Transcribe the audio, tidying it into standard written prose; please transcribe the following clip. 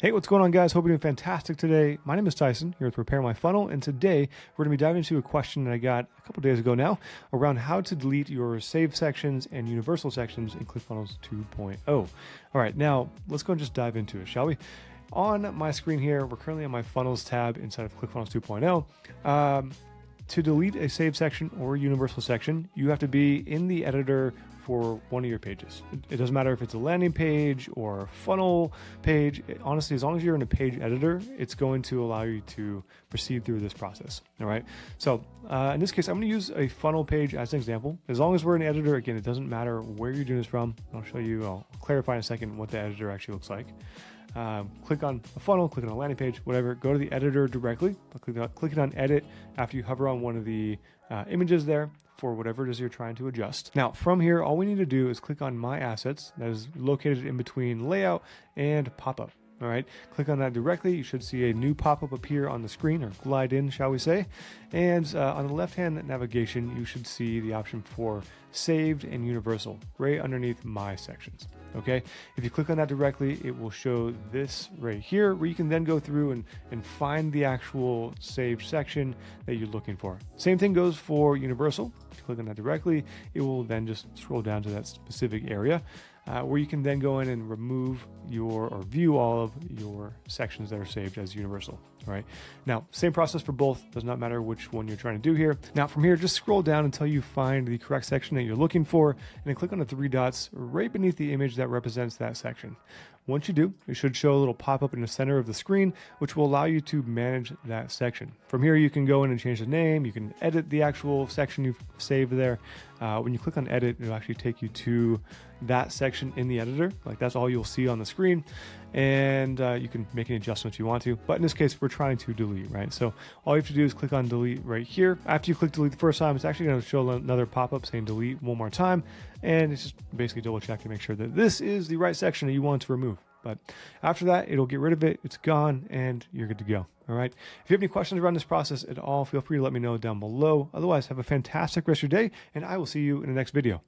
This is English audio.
Hey, what's going on, guys? Hope you're doing fantastic today. My name is Tyson here with Prepare My Funnel, and today we're going to be diving into a question that I got a couple days ago now around how to delete your save sections and universal sections in ClickFunnels 2.0. All right, now let's go and just dive into it, shall we? On my screen here, we're currently on my Funnels tab inside of ClickFunnels 2.0. To delete a save section or universal section, you have to be in the editor for one of your pages. It doesn't matter if it's a landing page or a funnel page. Honestly, as long as you're in a page editor, it's going to allow you to proceed through this process. All right. So in this case, I'm going to use a funnel page as an example. As long as we're in the editor, again, it doesn't matter where you're doing this from. I'll clarify in a second what the editor actually looks like. Click on a funnel, click on a landing page, whatever, go to the editor directly, click on edit after you hover on one of the images there for whatever it is you're trying to adjust. Now from here, all we need to do is click on my assets that is located in between layout and pop-up. All right, click on that directly. You should see a new pop-up appear on the screen, or glide in, shall we say. And on the left-hand navigation, you should see the option for saved and universal right underneath my sections. Okay, if you click on that directly, it will show this right here, where you can then go through and find the actual saved section that you're looking for. Same thing goes for universal. If you click on that directly, it will then just scroll down to that specific area. Where you can then go in and remove or view all of your sections that are saved as universal. All right. Now, same process for both. Does not matter which one you're trying to do here. Now, from here, just scroll down until you find the correct section that you're looking for, and then click on the three dots right beneath the image that represents that section. Once you do, it should show a little pop-up in the center of the screen, which will allow you to manage that section. From here, you can go in and change the name. You can edit the actual section you've saved there. When you click on edit, it'll actually take you to that section in the editor. Like, that's all you'll see on the screen. And you can make any adjustments you want to. But in this case, we're trying to delete, right? So all you have to do is click on delete right here. After you click delete the first time, it's actually going to show another pop-up saying delete one more time. And it's just basically double check to make sure that this is the right section that you want to remove. But after that, it'll get rid of it. It's gone and you're good to go. All right. If you have any questions around this process at all, feel free to let me know down below. Otherwise, have a fantastic rest of your day, and I will see you in the next video.